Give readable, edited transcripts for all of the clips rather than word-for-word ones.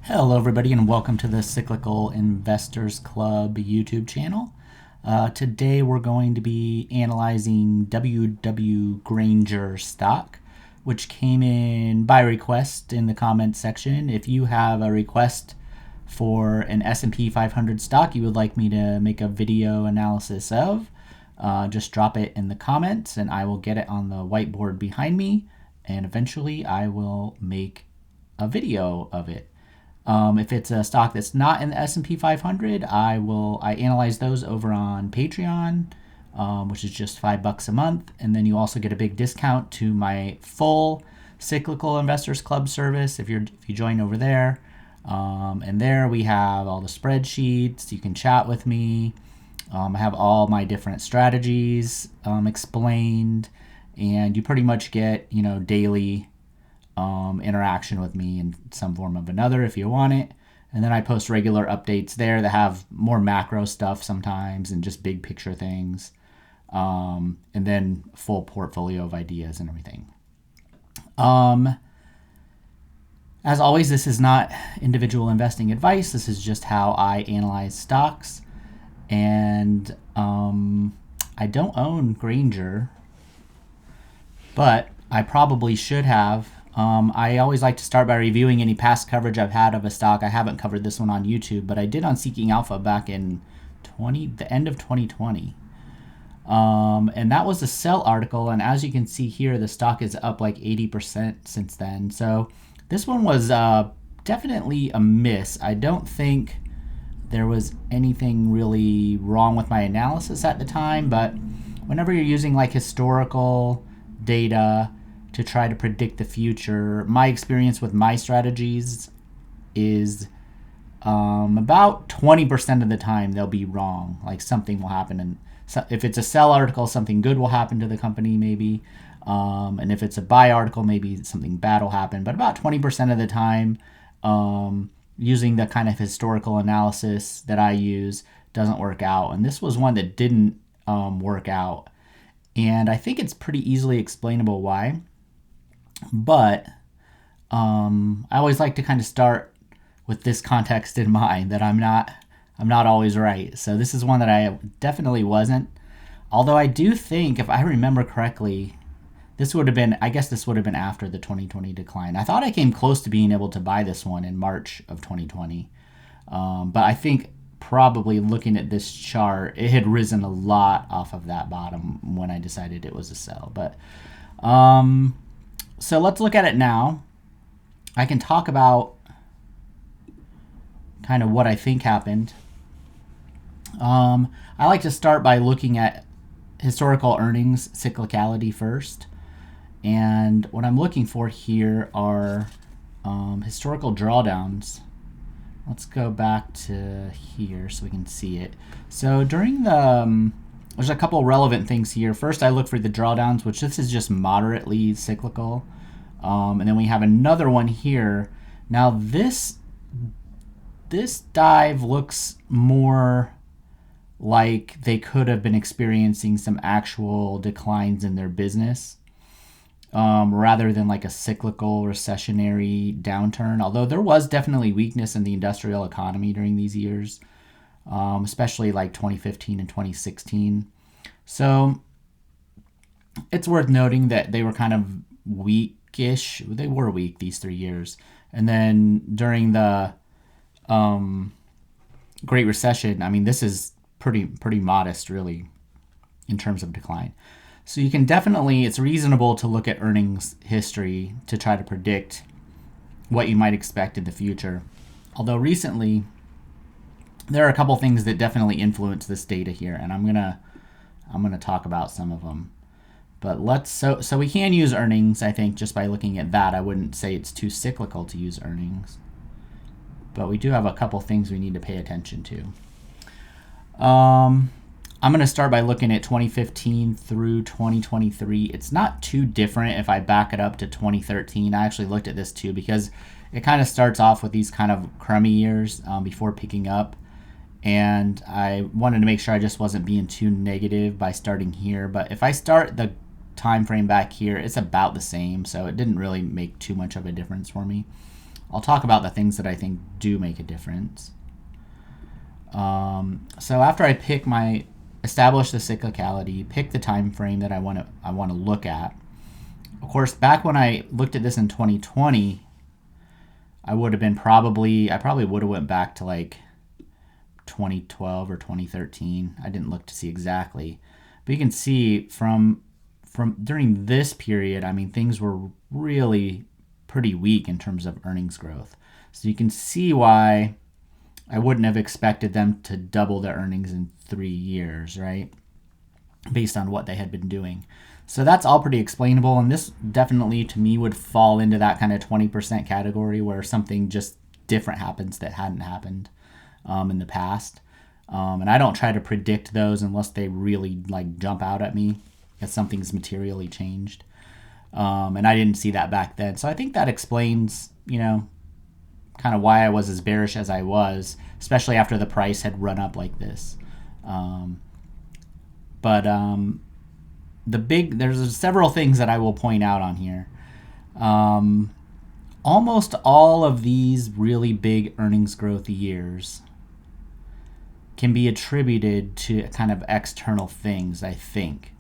Hello, everybody, and welcome to the Cyclical Investors Club YouTube channel. Today, we're going to be analyzing GWW Grainger stock, which came in by request in the comments section. If you have a request for an S&P 500 stock you would like me to make a video analysis of, just drop it in the comments and I will get it on the whiteboard behind me, and eventually I will make a video of it. If it's a stock that's not in the S&P 500, I analyze those over on Patreon, which is just $5 a month, and then you also get a big discount to my full Cyclical Investors Club service if you join over there. And there we have all the spreadsheets. You can chat with me. I have all my different strategies explained, and you pretty much get daily interaction with me in some form of another if you want it. And then I post regular updates there that have more macro stuff sometimes and just big picture things. And then full portfolio of ideas and everything. As always, this is not individual investing advice. This is just how I analyze stocks. And I don't own Grainger, but I probably should have. I always like to start by reviewing any past coverage I've had of a stock. I haven't covered this one on YouTube, but I did on Seeking Alpha back in the end of 2020. And that was a sell article, and as you can see here, the stock is up like 80% since then. So this one was definitely a miss. I don't think there was anything really wrong with my analysis at the time, but whenever you're using like historical data to try to predict the future, my experience with my strategies is about 20% of the time they'll be wrong. Like something will happen, and so if it's a sell article, something good will happen to the company maybe, and if it's a buy article, maybe something bad will happen. But about 20% of the time, using the kind of historical analysis that I use doesn't work out, and this was one that didn't work out, and I think it's pretty easily explainable why. But I always like to kind of start with this context in mind, that I'm not always right. So this is one that I definitely wasn't. Although I do think, if I remember correctly, this would have been after the 2020 decline. I thought I came close to being able to buy this one in March of 2020. But I think probably looking at this chart, it had risen a lot off of that bottom when I decided it was a sell. But so let's look at it now. I can talk about kind of what I think happened. I like to start by looking at historical earnings cyclicality first. And what I'm looking for here are historical drawdowns. Let's go back to here so we can see it. So during the there's a couple relevant things here. First, I look for the drawdowns, which this is just moderately cyclical. And then we have another one here. Now this dive looks more like they could have been experiencing some actual declines in their business, rather than like a cyclical recessionary downturn. Although there was definitely weakness in the industrial economy during these years. Especially like 2015 and 2016. So it's worth noting that they were kind of weakish. They were weak these 3 years. And then during the Great Recession, I mean, this is pretty modest, really, in terms of decline. So you can definitely, it's reasonable to look at earnings history to try to predict what you might expect in the future. Although recently, there are a couple things that definitely influence this data here, and I'm gonna talk about some of them. But so we can use earnings, I think, just by looking at that. I wouldn't say it's too cyclical to use earnings, but we do have a couple things we need to pay attention to. I'm gonna start by looking at 2015 through 2023. It's not too different if I back it up to 2013. I actually looked at this too because it kind of starts off with these kind of crummy years before picking up. And I wanted to make sure I just wasn't being too negative by starting here. But if I start the time frame back here, it's about the same, so it didn't really make too much of a difference for me. I'll talk about the things that I think do make a difference. So after I establish the cyclicality, pick the time frame that I want to look at. Of course, back when I looked at this in 2020, I probably would have went back to like 2012 or 2013. I didn't look to see exactly, but you can see from during this period, I mean, things were really pretty weak in terms of earnings growth. So you can see why I wouldn't have expected them to double their earnings in 3 years, right? Based on what they had been doing. So that's all pretty explainable, and this definitely to me would fall into that kind of 20% category where something just different happens that hadn't happened in the past. And I don't try to predict those unless they really like jump out at me that something's materially changed. And I didn't see that back then. So I think that explains, kind of why I was as bearish as I was, especially after the price had run up like this. But there's several things that I will point out on here. Almost all of these really big earnings growth years can be attributed to kind of external things, I think.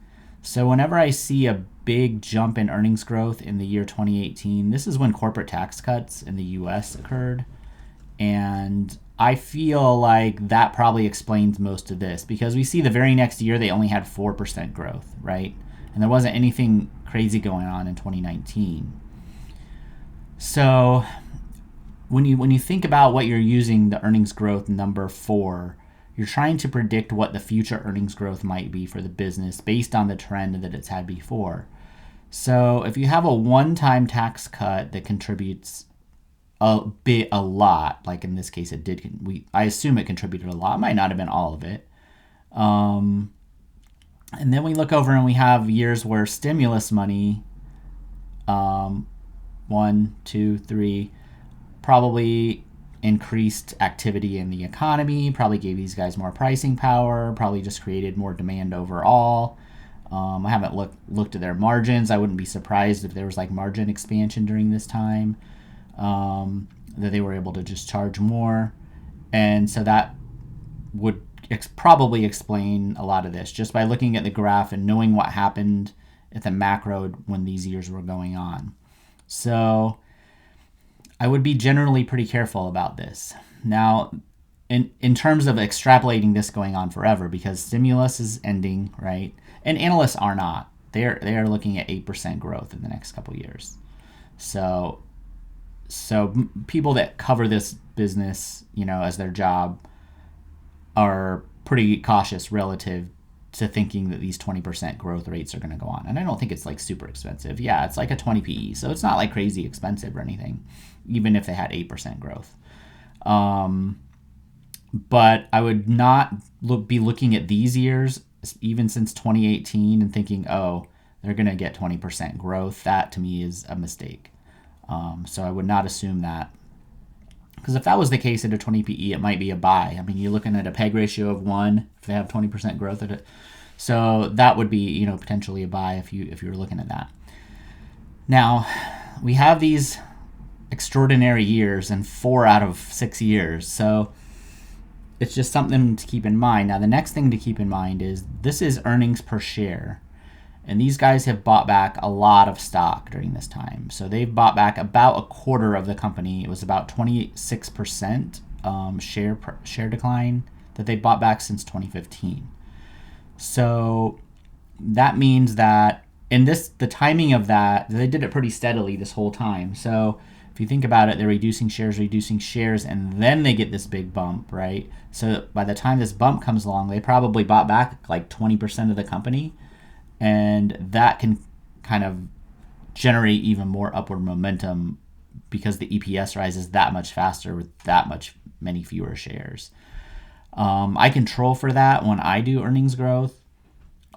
So whenever I see a big jump in earnings growth in the year 2018, this is when corporate tax cuts in the US occurred. And I feel like that probably explains most of this, because we see the very next year they only had 4% growth, right? And there wasn't anything crazy going on in 2019. So when you think about what you're using the earnings growth number for, you're trying to predict what the future earnings growth might be for the business based on the trend that it's had before. So if you have a one-time tax cut that contributes a lot, like in this case it did, I assume it contributed a lot. It might not have been all of it. And then we look over and we have years where stimulus money, 1, 2, 3, probably increased activity in the economy, probably gave these guys more pricing power, probably just created more demand overall. I haven't looked at their margins. I wouldn't be surprised if there was like margin expansion during this time, that they were able to just charge more. And so that would probably explain a lot of this just by looking at the graph and knowing what happened at the macro when these years were going on. So I would be generally pretty careful about this. Now, in terms of extrapolating this going on forever, because stimulus is ending, right? And analysts are not. They are looking at 8% growth in the next couple of years. So people that cover this business, as their job, are pretty cautious relative to thinking that these 20% growth rates are going to go on. And I don't think it's like super expensive. Yeah, it's like a 20 PE, so it's not like crazy expensive or anything, even if they had 8% growth. But I would not be looking at these years, even since 2018, and thinking, oh, they're going to get 20% growth. That to me is a mistake. So I would not assume that. Because if that was the case at a 20 PE, it might be a buy. I mean, you're looking at a PEG ratio of 1 if they have 20% growth at it. So that would be, potentially a buy if you were looking at that. Now, we have these extraordinary years in 4 out of 6 years. So it's just something to keep in mind. Now, the next thing to keep in mind is this is earnings per share. And these guys have bought back a lot of stock during this time. So they've bought back about a quarter of the company. It was about 26% share decline that they bought back since 2015. So that means that the timing of that, they did it pretty steadily this whole time. So if you think about it, they're reducing shares, and then they get this big bump, right? So by the time this bump comes along, they probably bought back like 20% of the company. And that can kind of generate even more upward momentum because the EPS rises that much faster with many fewer shares. I control for that when I do earnings growth.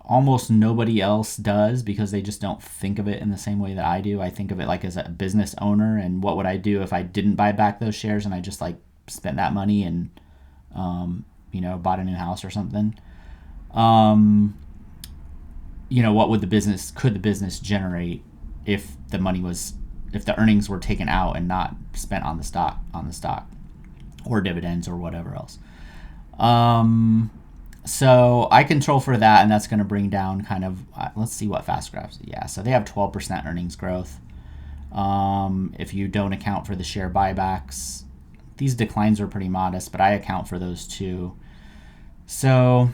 Almost nobody else does because they just don't think of it in the same way that I do. I think of it like as a business owner, and what would I do if I didn't buy back those shares and I just like spent that money and bought a new house or something. What could the business generate if the earnings were taken out and not spent on the stock, or dividends or whatever else. So I control for that, and that's going to bring down kind of, let's see what fast graphs. Yeah, so they have 12% earnings growth. If you don't account for the share buybacks, these declines are pretty modest, but I account for those too. So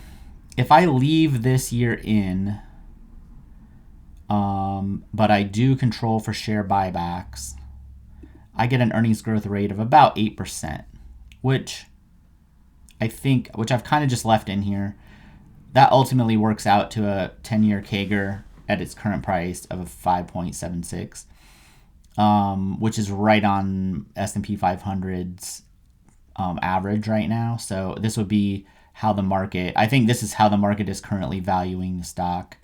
if I leave this year in, but I do control for share buybacks, I get an earnings growth rate of about 8%, which I've kind of just left in here. That ultimately works out to a 10-year CAGR at its current price of 5.76, which is right on S&P 500's average right now. So this would be how the market, I think this is how the market is currently valuing the stock.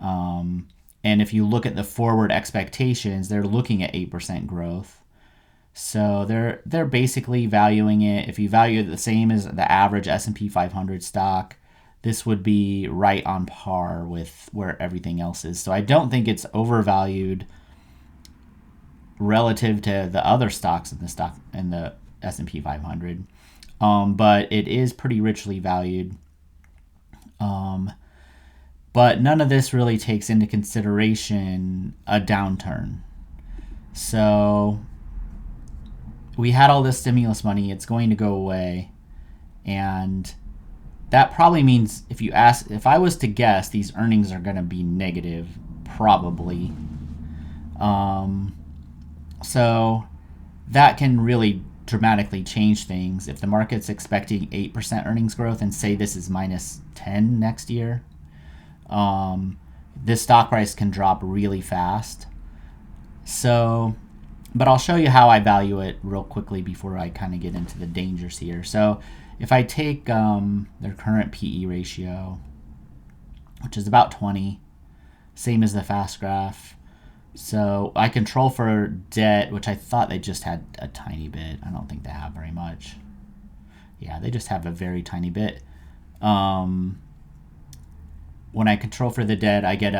And if you look at the forward expectations, they're looking at 8% growth. So they're basically valuing it. If you value it the same as the average S&P 500 stock, this would be right on par with where everything else is. So I don't think it's overvalued relative to the other stocks in the S&P 500, but it is pretty richly valued. But none of this really takes into consideration a downturn. So we had all this stimulus money, it's going to go away, and that probably means, if I was to guess, these earnings are going to be negative, probably. So that can really dramatically change things. If the market's expecting 8% earnings growth, and say this is minus 10 next year, this stock price can drop really fast. So, but I'll show you how I value it real quickly before I kind of get into the dangers here. So if I take their current PE ratio, which is about 20, same as the fast graph. So I control for debt, which I thought they just had a tiny bit. I don't think they have very much. Yeah, they just have a very tiny bit. When I control for the debt, I get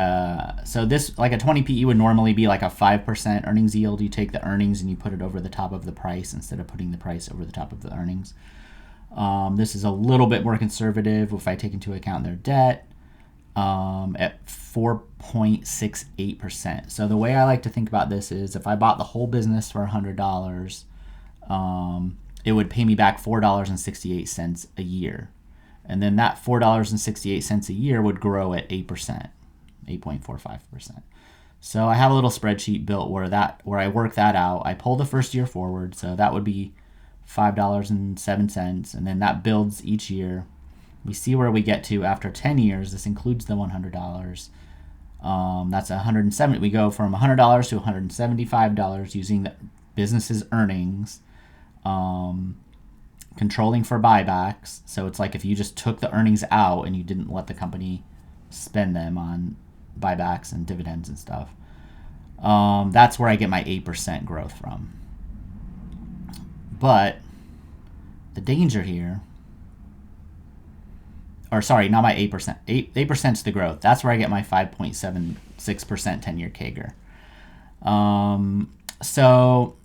so this, like a 20 PE would normally be like a 5% earnings yield. You take the earnings and you put it over the top of the price instead of putting the price over the top of the earnings. This is a little bit more conservative if I take into account their debt, at 4.68%. So the way I like to think about this is, if I bought the whole business for $100, it would pay me back $4.68 a year. And then that $4.68 a year would grow at 8%, 8.45%. So I have a little spreadsheet built where I work that out. I pull the first year forward, so that would be $5.07, and then that builds each year. We see where we get to after 10 years. This includes the $100. That's 170. We go from $100 to $175 using the business's earnings. Controlling for buybacks. So it's like if you just took the earnings out and you didn't let the company spend them on buybacks and dividends and stuff. That's where I get my 8% growth from. But the danger here, or sorry, not my 8%. 8% is the growth. That's where I get my 5.76% 10-year CAGR. So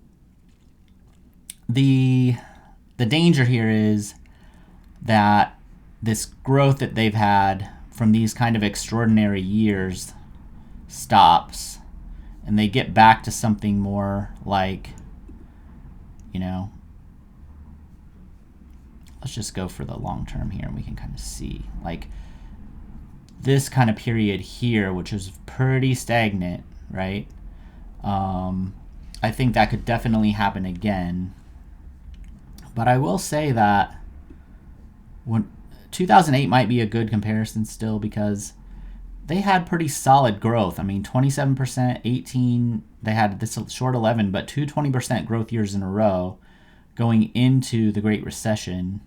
the danger here is that this growth that they've had from these kind of extraordinary years stops, and they get back to something more like, let's just go for the long term here, and we can kind of see like this kind of period here, which is pretty stagnant, right? I think that could definitely happen again. But I will say that 2008 might be a good comparison still, because they had pretty solid growth. I mean, 27%, 18, they had this short 11, but 20% growth years in a row going into the Great Recession.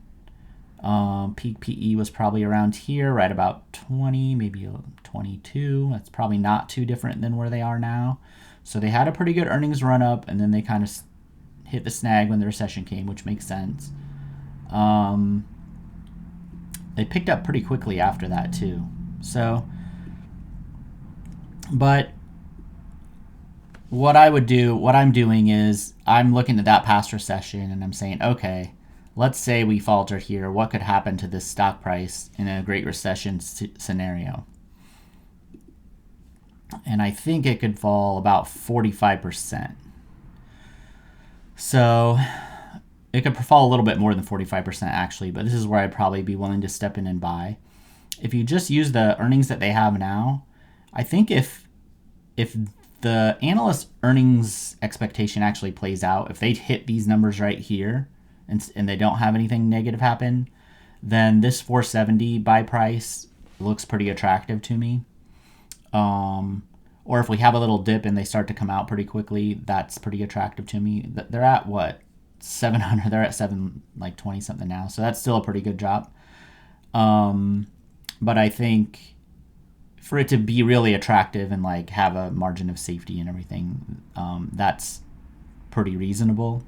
Peak PE was probably around here, right about 20, maybe 22. That's probably not too different than where they are now. So they had a pretty good earnings run up, and then they kind of hit the snag when the recession came, which makes sense. They picked up pretty quickly after that too. So, but what I'm doing is I'm looking at that past recession and I'm saying, okay, let's say we falter here. What could happen to this stock price in a Great Recession scenario? And I think it could fall about 45%. So it could fall a little bit more than 45% actually, but this is where I'd probably be willing to step in and buy. If you just use the earnings that they have now, I think if the analyst earnings expectation actually plays out, if they hit these numbers right here and they don't have anything negative happen, then this 470 buy price looks pretty attractive to me. Or if we have a little dip and they start to come out pretty quickly, that's pretty attractive to me. They're at what? 700. They're at 720 something now, so that's still a pretty good drop. But I think for it to be really attractive and like have a margin of safety and everything, that's pretty reasonable.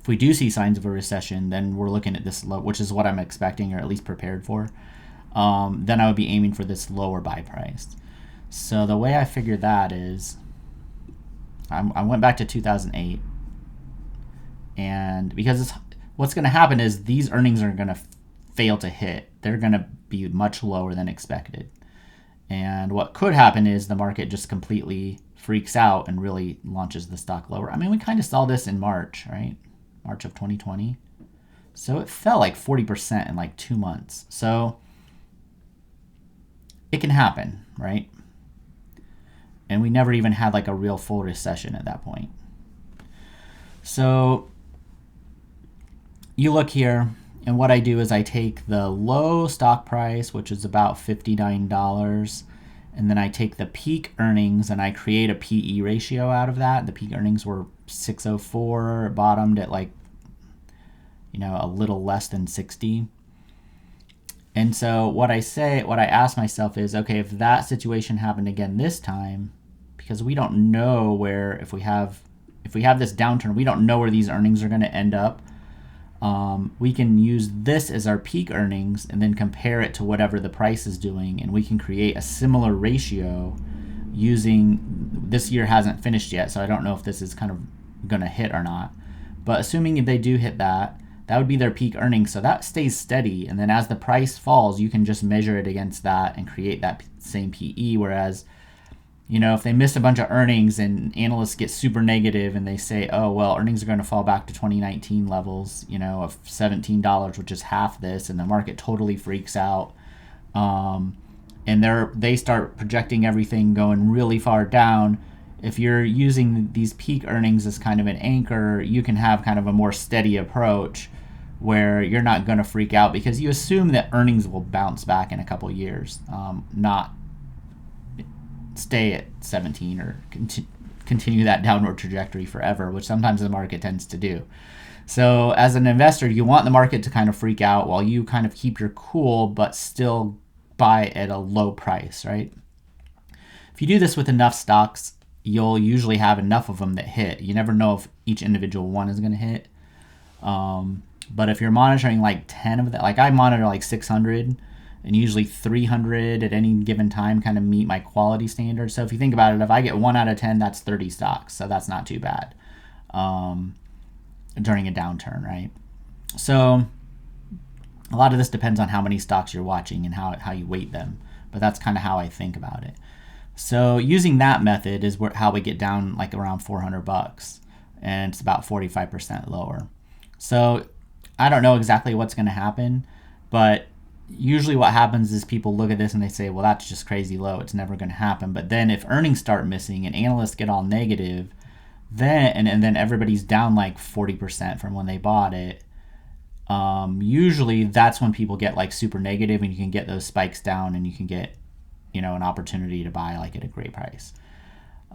If we do see signs of a recession, then we're looking at this low, which is what I'm expecting or at least prepared for. Then I would be aiming for this lower buy price. So the way I figured that is I went back to 2008, and because what's going to happen is these earnings are going to fail to hit. They're going to be much lower than expected. And what could happen is the market just completely freaks out and really launches the stock lower. I mean, we kind of saw this in March, right? March of 2020. So it fell like 40% in like 2 months. So it can happen, right? And we never even had like a real full recession at that point. So you look here, and what I do is I take the low stock price, which is about $59, and then I take the peak earnings and I create a PE ratio out of that. The peak earnings were 604, bottomed at like, a little less than 60. And so what I ask myself is, okay, if that situation happened again this time, because we don't know where, if we have this downturn, we don't know where these earnings are going to end up. We can use this as our peak earnings and then compare it to whatever the price is doing, and we can create a similar ratio using, this year hasn't finished yet, so I don't know if this is kind of going to hit or not. But assuming they do hit that would be their peak earnings. So that stays steady. And then as the price falls, you can just measure it against that and create that same PE. Whereas, if they miss a bunch of earnings and analysts get super negative and they say, oh, well, earnings are going to fall back to 2019 levels, of $17, which is half this, and the market totally freaks out. And they start projecting everything going really far down. If you're using these peak earnings as kind of an anchor, you can have kind of a more steady approach where you're not going to freak out because you assume that earnings will bounce back in a couple years, not stay at 17 or continue that downward trajectory forever, which sometimes the market tends to do. So as an investor, you want the market to kind of freak out while you kind of keep your cool but still buy at a low price, right? If you do this with enough stocks, you'll usually have enough of them that hit. You never know if each individual one is going to hit. But if you're monitoring like 10 of that, like I monitor like 600, and usually 300 at any given time kind of meet my quality standards. So if you think about it, if I get 1 out of 10, that's 30 stocks. So that's not too bad during a downturn, right? So a lot of this depends on how many stocks you're watching and how you weight them. But that's kind of how I think about it. So using that method is how we get down like around $400, and it's about 45% lower. So I don't know exactly what's going to happen, but usually what happens is people look at this and they say, well, that's just crazy low. It's never going to happen. But then if earnings start missing and analysts get all negative, then and then everybody's down like 40% from when they bought it, usually that's when people get like super negative, and you can get those spikes down and you can get, an opportunity to buy like at a great price.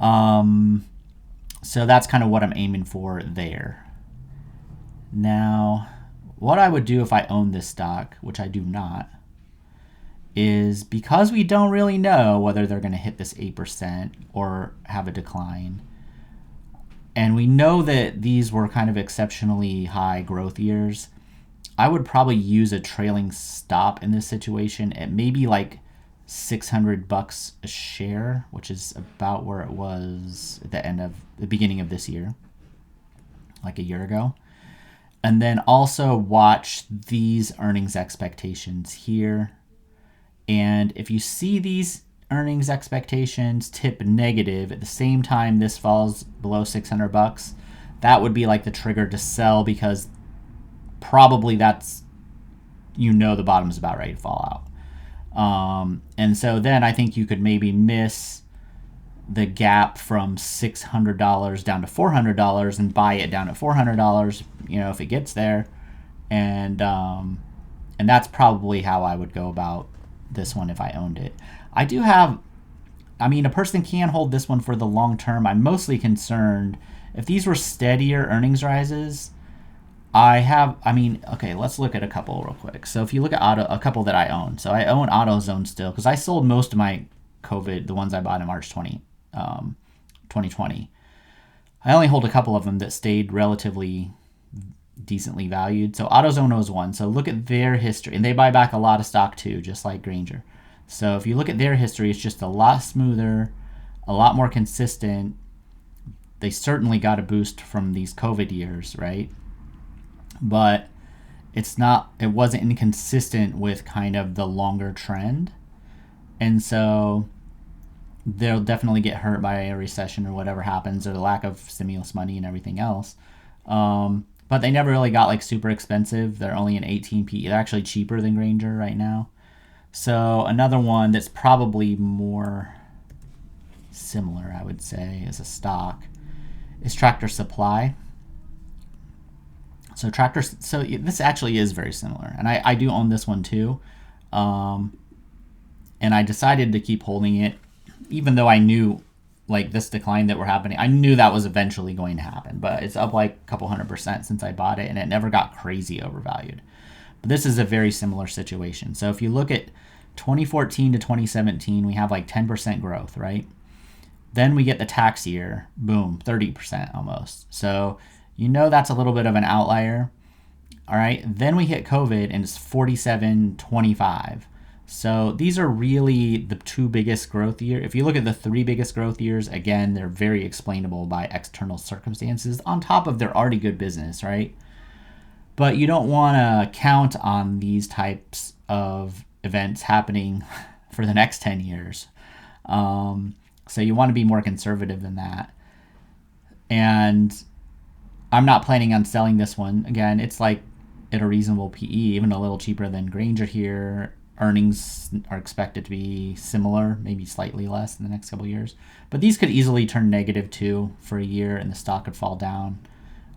So that's kind of what I'm aiming for there. Now, what I would do if I own this stock, which I do not, is because we don't really know whether they're going to hit this 8% or have a decline, and we know that these were kind of exceptionally high growth years, I would probably use a trailing stop in this situation at maybe like $600 a share, which is about where it was at the beginning of this year, like a year ago. And then also watch these earnings expectations here. And if you see these earnings expectations tip negative at the same time this falls below $600, that would be like the trigger to sell, because probably that's, the bottom's about ready to fall out. And so then I think you could maybe miss the gap from $600 down to $400 and buy it down at $400, if it gets there. And that's probably how I would go about this one if I owned it. A person can hold this one for the long term. I'm mostly concerned if these were steadier earnings rises. Okay, let's look at a couple real quick. So if you look at a couple that I own. So I own AutoZone still, because I sold most of my COVID, the ones I bought in March 2020. I only hold a couple of them that stayed relatively decently valued. So AutoZone was one. So look at their history. And they buy back a lot of stock too, just like Grainger. So if you look at their history, it's just a lot smoother, a lot more consistent. They certainly got a boost from these COVID years, right? But it wasn't inconsistent with kind of the longer trend. And so they'll definitely get hurt by a recession or whatever happens, or the lack of stimulus money and everything else. But they never really got like super expensive. They're only an 18 PE. They're actually cheaper than Grainger right now. So another one that's probably more similar, I would say, as a stock is Tractor Supply. So this actually is very similar, and I do own this one too. And I decided to keep holding it, even though I knew like this decline that were happening. I knew that was eventually going to happen, but it's up like a couple 100% since I bought it, and it never got crazy overvalued. But this is a very similar situation. So if you look at 2014 to 2017, we have like 10% growth, right? Then we get the tax year, boom, 30% almost. So that's a little bit of an outlier. All right. Then we hit COVID and it's 47.25. So these are really the two biggest growth years. If you look at the three biggest growth years, again, they're very explainable by external circumstances on top of their already good business, right? But you don't want to count on these types of events happening for the next 10 years. So you want to be more conservative than that. And I'm not planning on selling this one. Again, it's like at a reasonable PE, even a little cheaper than Grainger here. Earnings are expected to be similar, maybe slightly less in the next couple of years. But these could easily turn negative too for a year, and the stock could fall down.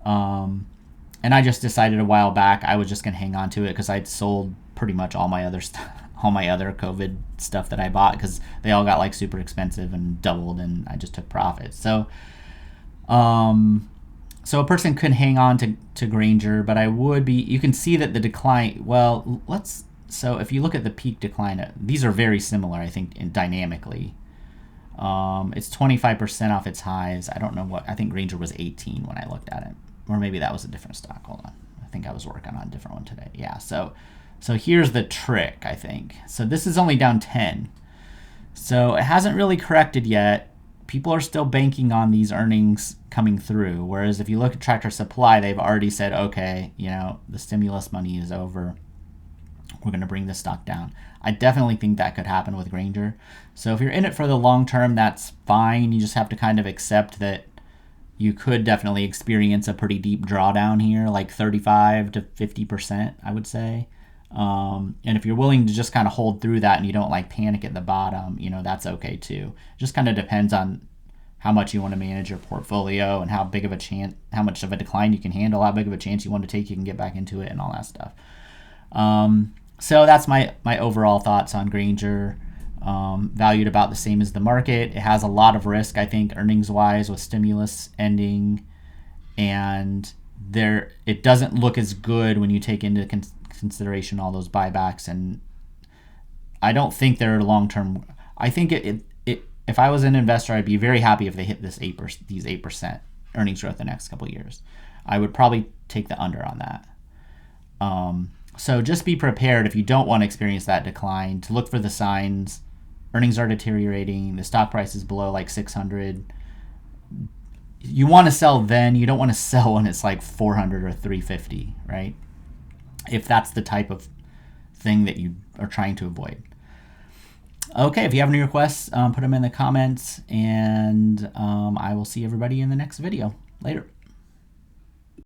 And I just decided a while back I was just going to hang on to it because I'd sold pretty much all my other COVID stuff that I bought, because they all got like super expensive and doubled, and I just took profits. So a person could hang on to Grainger, but you can see that the decline, so if you look at the peak decline, these are very similar, I think, dynamically. It's 25% off its highs. I don't know I think Grainger was 18 when I looked at it. Or maybe that was a different stock. Hold on. I think I was working on a different one today. Yeah, so here's the trick, I think. So this is only down 10. So it hasn't really corrected yet. People are still banking on these earnings coming through. Whereas if you look at Tractor Supply, they've already said, okay, the stimulus money is over. We're going to bring this stock down. I definitely think that could happen with Grainger. So if you're in it for the long term, that's fine. You just have to kind of accept that you could definitely experience a pretty deep drawdown here, like 35 to 50%, I would say. And if you're willing to just kind of hold through that and you don't like panic at the bottom, that's okay too. It just kind of depends on how much you want to manage your portfolio and how much of a decline you can handle, how big of a chance you want to take, you can get back into it and all that stuff. So that's my overall thoughts on Grainger. Valued about the same as the market. It has a lot of risk, I think, earnings-wise, with stimulus ending, and it doesn't look as good when you take into consideration all those buybacks. And I don't think they're long-term. I think if I was an investor, I'd be very happy if they hit these 8% earnings growth the next couple of years. I would probably take the under on that. So just be prepared if you don't want to experience that decline to look for the signs earnings are deteriorating, the stock price is below like 600. You want to sell then. You don't want to sell when it's like 400 or 350, right? If that's the type of thing that you are trying to avoid. Okay, if you have any requests, put them in the comments, and I will see everybody in the next video. Later.